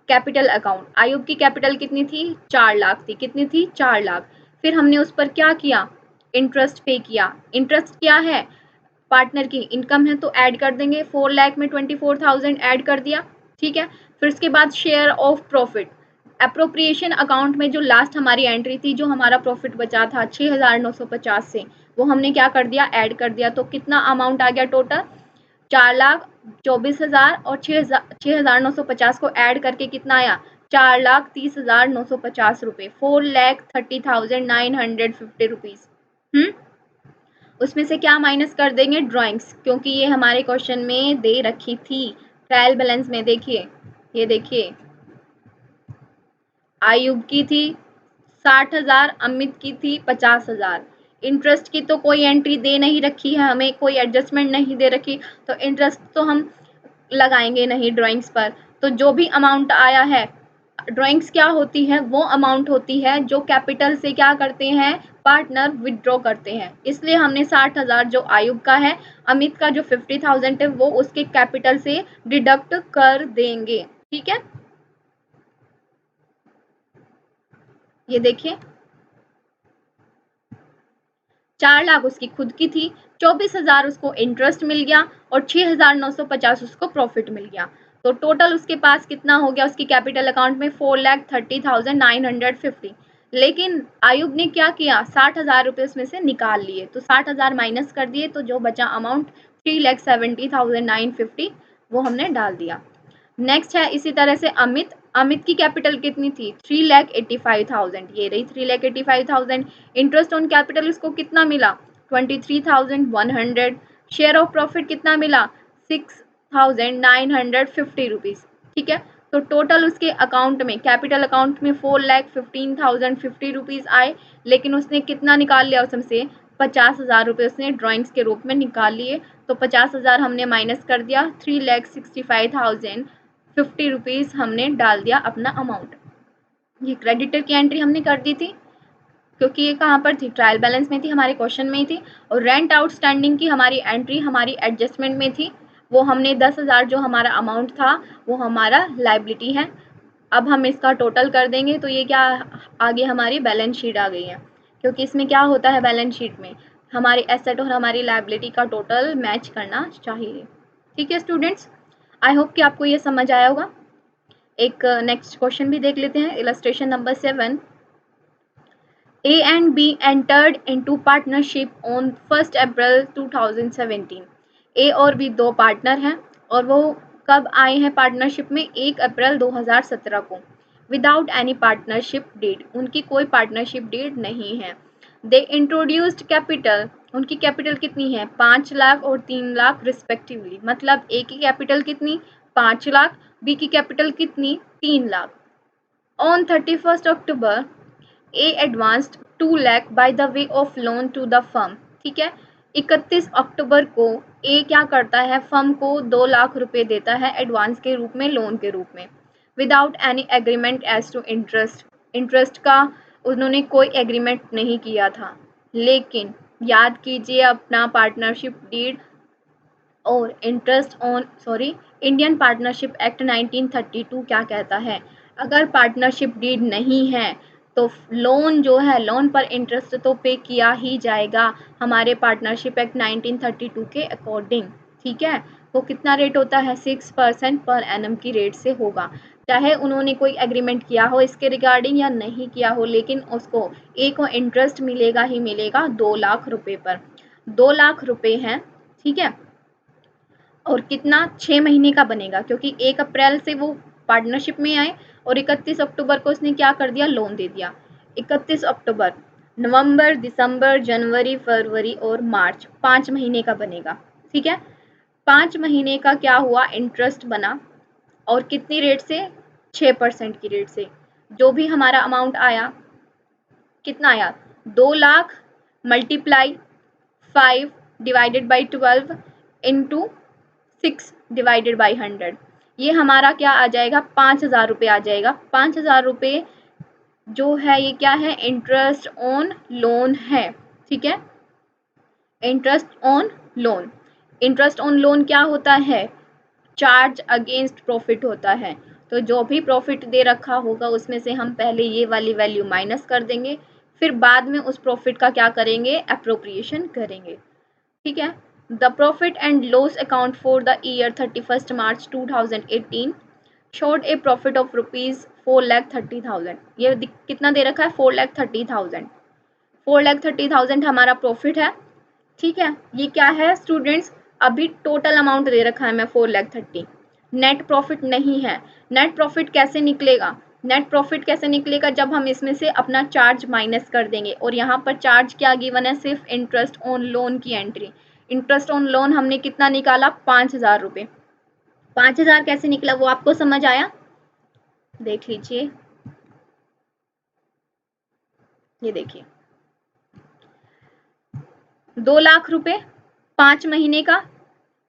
कैपिटल अकाउंट, आयुब की कैपिटल कितनी थी, 4 लाख थी, कितनी थी, 4 लाख। फिर हमने उस पर क्या किया, इंटरेस्ट पे किया। इंटरेस्ट क्या है, पार्टनर की इनकम है तो ऐड कर देंगे, 4 लाख में 24,000 ऐड कर दिया। ठीक है, फिर उसके बाद share of profit, appropriation account में जो लास्ट हमारी एंट्री थी, जो हमारा प्रॉफिट बचा था 6,950 से, वो हमने क्या कर दिया, ऐड कर दिया। तो कितना अमाउंट आ गया टोटल, 4,24,000 और 6,950 को ऐड करके कितना आया, 4,30,950 रुपये, 4,30,950 रुपीज। उसमें से क्या माइनस कर देंगे, ड्राइंग्स, क्योंकि ये हमारे क्वेश्चन में दे रखी थी। ट्रायल बैलेंस में देखिए, ये देखिए आयुब की थी 60,000, अमित की थी 50,000। इंटरेस्ट की तो कोई एंट्री दे नहीं रखी है, हमें कोई एडजस्टमेंट नहीं दे रखी, तो इंटरेस्ट तो हम लगाएंगे नहीं ड्राइंग्स पर। तो जो भी अमाउंट आया है, ड्राइंग्स क्या होती है, वो अमाउंट होती है जो कैपिटल से क्या करते हैं, पार्टनर विड्रॉ करते हैं। इसलिए हमने 60,000 जो आयुब का है, अमित का जो 50,000 है वो उसके कैपिटल से डिडक्ट कर देंगे। ठीक है, ये देखिए 4 लाख उसकी खुद की थी, 24,000 उसको इंटरेस्ट मिल गया और 6,950 उसको प्रॉफिट मिल गया। तो टोटल उसके पास कितना हो गया उसकी कैपिटल अकाउंट में 4,30,950। लेकिन आयुब ने क्या किया, 60,000 रुपये उसमें से निकाल लिए, तो 60,000 माइनस कर दिए, तो जो बचा अमाउंट 3,70,950 वो हमने डाल दिया। नेक्स्ट है इसी तरह से अमित। अमित की कैपिटल कितनी थी, 3,85,000, ये रही 3,85,000। इंटरेस्ट ऑन कैपिटल उसको कितना मिला, 23,100। शेयर ऑफ प्रॉफिट कितना मिला, 6,950 रुपीज। ठीक है, तो टोटल उसके अकाउंट में कैपिटल अकाउंट में 4,15,050 रुपीज आए, लेकिन उसने कितना निकाल लिया उसमें से, 50,000 रुपये उसने ड्राइंग्स के रूप में निकाल लिए। तो 50,000 हमने माइनस कर दिया, 3,65,050 रुपीज़ हमने डाल दिया अपना अमाउंट। ये क्रेडिटर की एंट्री हमने कर दी थी, क्योंकि ये कहाँ पर थी, ट्रायल बैलेंस में थी, हमारे क्वेश्चन में ही थी। और रेंट आउटस्टैंडिंग की हमारी एंट्री हमारी एडजस्टमेंट में थी, वो हमने 10,000 जो हमारा अमाउंट था वो हमारा लाइबिलिटी है। अब हम इसका टोटल कर देंगे तो ये क्या आगे हमारी बैलेंस शीट आ गई है, क्योंकि इसमें क्या होता है बैलेंस शीट में हमारे एसेट और हमारी लाइबिलिटी का टोटल मैच करना चाहिए। ठीक है स्टूडेंट्स, आई होप कि आपको ये समझ आया होगा। एक नेक्स्ट क्वेश्चन भी देख लेते हैं, illustration number 7। A and B entered into partnership on 1st April 2017। A और B दो पार्टनर हैं और वो कब आए हैं पार्टनरशिप में, 1 अप्रैल 2017 को। विदाउट एनी पार्टनरशिप डीड, उनकी कोई पार्टनरशिप डीड नहीं है। दे इंट्रोड्यूस्ड कैपिटल, उनकी कैपिटल कितनी है, 5 लाख और 3 लाख रिस्पेक्टिवली। मतलब ए की कैपिटल कितनी, 5 लाख, बी की कैपिटल कितनी, 3 lakh. On 31 October a advanced 2 lakh by the way of loan to the firm. ठीक है, 31 अक्टूबर को ए क्या करता है, फर्म को 2 लाख रुपए देता है एडवांस के रूप में, लोन के रूप में। Without any agreement as to interest, interest का उन्होंने कोई एग्रीमेंट नहीं किया था। लेकिन याद कीजिए अपना पार्टनरशिप डीड और इंडियन पार्टनरशिप एक्ट 1932 क्या कहता है, अगर पार्टनरशिप डीड नहीं है तो लोन जो है, लोन पर इंटरेस्ट तो पे किया ही जाएगा हमारे पार्टनरशिप एक्ट 1932 के अकॉर्डिंग। ठीक है, वो कितना रेट होता है, 6% पर एनम की रेट से होगा, चाहे उन्होंने कोई एग्रीमेंट किया हो इसके रिगार्डिंग या नहीं किया हो, लेकिन उसको ए को इंटरेस्ट मिलेगा ही मिलेगा 2 लाख रुपए पर। 2 लाख रुपए हैं, ठीक है, और कितना, 6 महीने का बनेगा, क्योंकि 1 अप्रैल से वो पार्टनरशिप में आए और 31 अक्टूबर को उसने क्या कर दिया, लोन दे दिया। 31 अक्टूबर, नवंबर, दिसंबर, जनवरी, फरवरी और मार्च, 5 महीने का बनेगा। ठीक है, 5 महीने का क्या हुआ, इंटरेस्ट बना, और कितनी रेट से, 6% की रेट से। जो भी हमारा अमाउंट आया, कितना आया, 2 lakh multiply 5 divided by 12 into 6 divided by 100, ये हमारा क्या आ जाएगा, 5,000 रुपये आ जाएगा। 5,000 रुपये जो है ये क्या है, इंटरेस्ट ऑन लोन है। ठीक है, interest on loan, interest on loan क्या होता है, चार्ज अगेंस्ट प्रॉफिट होता है। तो जो भी प्रॉफिट दे रखा होगा उसमें से हम पहले ये वाली वैल्यू माइनस कर देंगे, फिर बाद में उस प्रॉफिट का क्या करेंगे, एप्रोप्रिएशन करेंगे। ठीक है, the profit and loss account for the year 31 March 2018 showed A profit of rupees 4,30,000। ये कितना दे रखा है, 4,30,000। 4,30,000 हमारा प्रॉफिट है। ठीक है, ये क्या है स्टूडेंट्स, अभी टोटल अमाउंट दे रखा है मैं 4,30,000, नेट प्रॉफिट नहीं है। नेट प्रॉफिट कैसे निकलेगा, नेट प्रॉफिट कैसे निकलेगा, जब हम इसमें से अपना चार्ज माइनस कर देंगे। और यहाँ पर चार्ज क्या गिवन है, सिर्फ इंटरेस्ट ऑन लोन की एंट्री। इंटरेस्ट ऑन लोन हमने कितना निकाला, 5,000 रुपये। 5,000 कैसे निकला वो आपको समझ आया, देख लीजिए। ये देखिए 2 लाख रुपए 5 महीने का,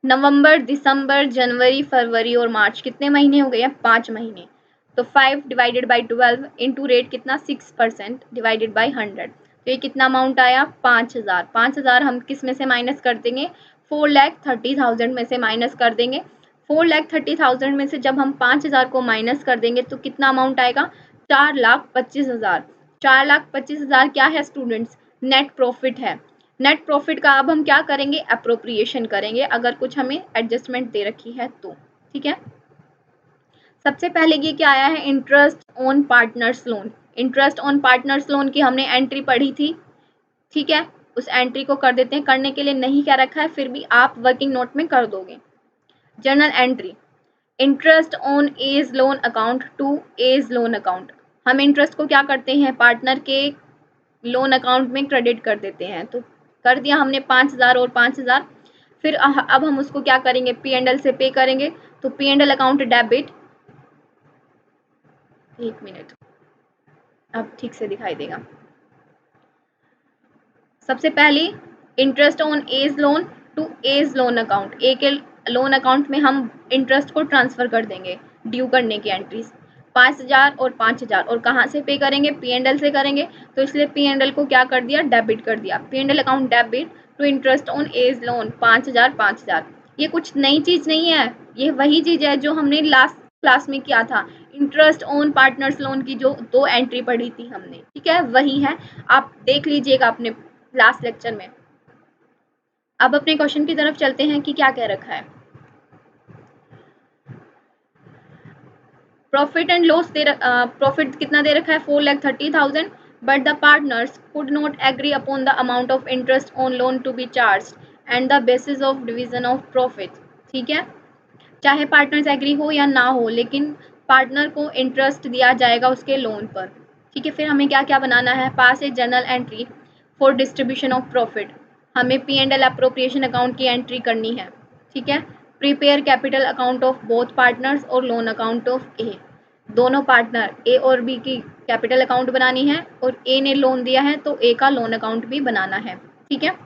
नवंबर, दिसंबर, जनवरी, फरवरी और मार्च, कितने महीने हो गए हैं, 5 महीने। तो 5 डिवाइडेड बाई 12 इंटू रेट कितना, 6% डिवाइडेड बाई 100, तो ये कितना अमाउंट आया, 5,000। 5,000 हम किस में से माइनस कर देंगे, 4,30,000 में से माइनस कर देंगे। 4,30,000 में से जब हम 5,000 को माइनस कर देंगे तो कितना अमाउंट आएगा, 4,25,000। 4,25,000 क्या है स्टूडेंट्स? नेट प्रॉफिट है। नेट प्रॉफिट का अब हम क्या करेंगे? अप्रोप्रिएशन करेंगे, अगर कुछ हमें एडजस्टमेंट दे रखी है तो। ठीक है, सबसे पहले ये क्या आया है? Interest on partners loan. Interest on partners loan की हमने एंट्री पढ़ी थी। ठीक है, उस एंट्री को कर देते हैं। करने के लिए नहीं क्या रखा है, फिर भी आप वर्किंग नोट में कर दोगे। Journal entry, interest on A's loan account to A's loan account. हम इंटरेस्ट को क्या करते हैं? पार्टनर के लोन अकाउंट में क्रेडिट कर देते हैं। तो कर दिया हमने 5,000 और 5,000। फिर अब हम उसको क्या करेंगे? P&L से पे करेंगे। तो P&L अकाउंट डेबिट, 1 मिनट, अब ठीक से दिखाई देगा। सबसे पहले interest on A's loan to A's loan account, A के लोन अकाउंट में हम इंटरेस्ट को ट्रांसफर कर देंगे ड्यू करने की एंट्रीज 5,000 और 5,000। और कहाँ से पे करेंगे? P&L से करेंगे। तो इसलिए P&L को क्या कर दिया? डेबिट कर दिया। P&L account debit to interest on A's loan 5,000 5,000। ये कुछ नई चीज नहीं है, ये वही चीज है जो हमने लास्ट क्लास में किया था। इंटरेस्ट ऑन पार्टनर्स लोन की जो 2 एंट्री पढ़ी थी हमने, ठीक है, वही है। आप देख लीजिएगा अपने लास्ट लेक्चर में। अब अपने क्वेश्चन की तरफ चलते हैं कि क्या कह रखा है। प्रॉफिट एंड लॉस प्रॉफिट कितना दे रखा है? 4,30,000, but the partners could not agree upon the amount of interest on loan to be charge and the basis of division of profit. ठीक है, चाहे पार्टनर्स एग्री हो या ना हो, लेकिन पार्टनर को इंटरेस्ट दिया जाएगा उसके लोन पर। ठीक है, फिर हमें क्या क्या बनाना है? Pass a journal entry for distribution of profit, हमें P&L अप्रोप्रिएशन अकाउंट की एंट्री करनी है। ठीक है, prepare capital account of both partners और लोन अकाउंट ऑफ ए। दोनों पार्टनर ए और बी की कैपिटल अकाउंट बनानी है, और ए ने लोन दिया है तो ए का लोन अकाउंट भी बनाना है। ठीक है,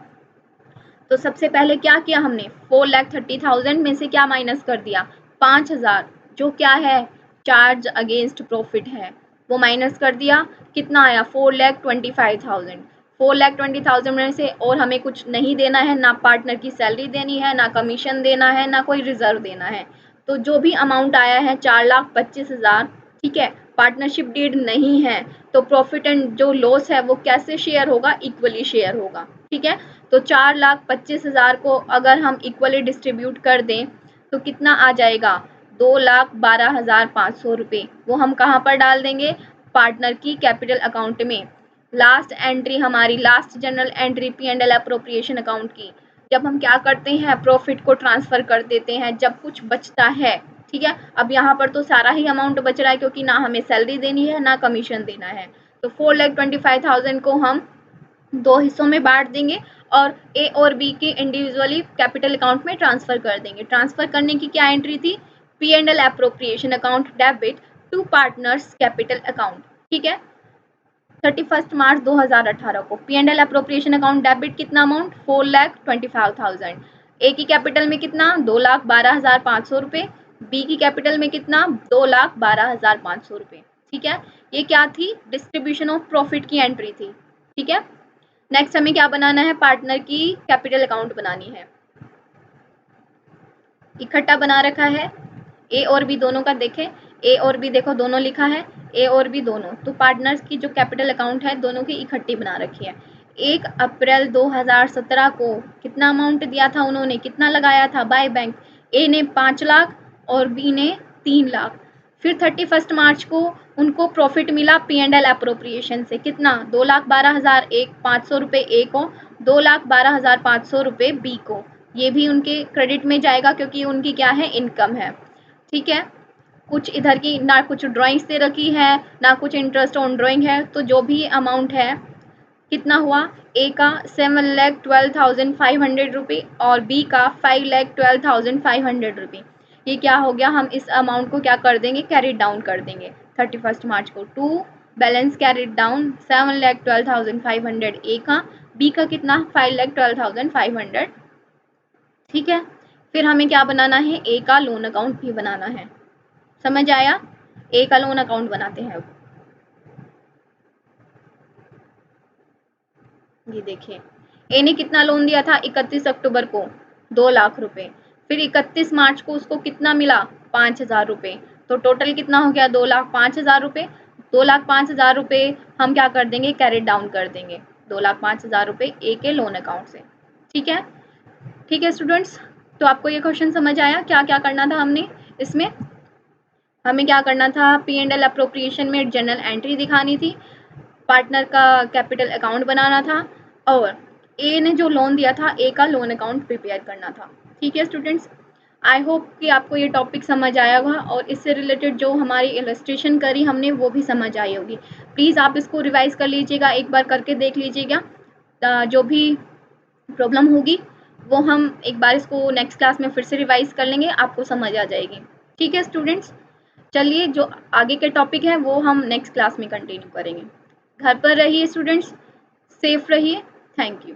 तो सबसे पहले क्या किया हमने? 4,30,000 में से क्या माइनस कर दिया? 5,000, जो क्या है? चार्ज अगेंस्ट प्रॉफिट है, वो माइनस कर दिया। कितना आया? 4,25,000। 4,20,000 में से और हमें कुछ नहीं देना है, ना पार्टनर की सैलरी देनी है, ना कमीशन देना है, ना कोई रिजर्व देना है। तो जो भी अमाउंट आया है 4,25,000, ठीक है, पार्टनरशिप डीड नहीं है, तो प्रॉफिट एंड जो लॉस है वो कैसे शेयर होगा? इक्वली शेयर होगा। ठीक है, तो 4,25,000 को अगर हम इक्वली डिस्ट्रीब्यूट कर दें तो कितना आ जाएगा? 2,12,500 रुपये। वो हम कहाँ पर डाल देंगे? पार्टनर की कैपिटल अकाउंट में। लास्ट एंट्री हमारी, last general entry P&L appropriation account की, जब हम क्या करते हैं? प्रॉफिट को ट्रांसफर कर देते हैं जब कुछ बचता है। ठीक है, अब यहाँ पर तो सारा ही अमाउंट बच रहा है, क्योंकि ना हमें सैलरी देनी है ना कमीशन देना है। तो 4,25,000 को हम 2 हिस्सों में बांट देंगे और ए और बी के इंडिविजुअली कैपिटल अकाउंट में ट्रांसफर कर देंगे। ट्रांसफर करने की क्या एंट्री थी? P&L appropriation account debit to partners capital account. ठीक है, 31 मार्च 2018 को P&L अप्रोप्रिएशन अकाउंट डेबिट कितना अमाउंट? 4,25,000। ए की कैपिटल में कितना? 2,12,500 रुपये। बी की कैपिटल में कितना? 2,12,500 रुपये। ठीक है, ये क्या थी? डिस्ट्रीब्यूशन ऑफ प्रॉफिट की एंट्री थी। ठीक है, नेक्स्ट हमें क्या बनाना है? पार्टनर की कैपिटल अकाउंट बनानी है। इकट्ठा बना रखा है ए और बी दोनों का, देखें ए और बी देखो दोनों लिखा है, ए और बी दोनों, तो पार्टनर्स की जो कैपिटल अकाउंट है दोनों की इकट्ठी बना रखी है। 1 अप्रैल 2017 को कितना अमाउंट दिया था उन्होंने? कितना लगाया था बाय बैंक? ए ने 5 लाख और बी ने 3 लाख। फिर 31 मार्च को उनको प्रॉफिट मिला P&L अप्रोप्रिएशन से, कितना? 2,12,000, एक 500 रुपये ए को, 2,12,500 रुपये बी को। ये भी उनके क्रेडिट में जाएगा क्योंकि उनकी क्या है? इनकम है। ठीक है, कुछ इधर की ना कुछ ड्राइंग्स दे रखी है ना कुछ इंटरेस्ट ऑन ड्राइंग है, तो जो भी अमाउंट है कितना हुआ? ए का 7,12,500 रुपये और बी का 5,12,500 रुपये। ये क्या हो गया? हम इस अमाउंट को क्या कर देंगे? कैरी डाउन कर देंगे 31 मार्च को। टू बैलेंस कैरिड डाउन 7,12,500 ए का, बी का कितना? 5,12,500। ठीक है, फिर हमें क्या बनाना है? ए का लोन अकाउंट भी बनाना है। समझ आया? ए का लोन अकाउंट बनाते हैं। अब ये देखिए, ए ने कितना लोन दिया था 31 अक्टूबर को? 2 लाख रुपए। फिर 31 मार्च को उसको कितना मिला? 5,000 रुपये। तो टोटल कितना हो गया? 2,05,000 रुपये। 2,05,000 रुपये हम क्या कर देंगे, कैरेट डाउन कर देंगे 2,05,000 रुपये ए के लोन अकाउंट से। ठीक है, ठीक है स्टूडेंट्स, तो आपको ये क्वेश्चन समझ आया क्या क्या करना था हमने इसमें? हमें क्या करना था, P&L अप्रोप्रिएशन में जनरल एंट्री दिखानी थी, पार्टनर का कैपिटल अकाउंट बनाना था, और ए ने जो लोन दिया था ए का लोन अकाउंट प्रिपेयर करना था। ठीक है स्टूडेंट्स, आई होप कि आपको ये टॉपिक समझ आया होगा और इससे रिलेटेड जो हमारी इलस्ट्रेशन करी हमने वो भी समझ आई होगी। प्लीज़ आप इसको रिवाइज कर लीजिएगा, एक बार करके देख लीजिएगा। जो भी प्रॉब्लम होगी वो हम एक बार इसको नेक्स्ट क्लास में फिर से रिवाइज कर लेंगे, आपको समझ आ जाएगी। ठीक है स्टूडेंट्स, चलिए जो आगे के टॉपिक है वो हम नेक्स्ट क्लास में कंटिन्यू करेंगे। घर पर रहिए स्टूडेंट्स, सेफ रहिए। Thank you.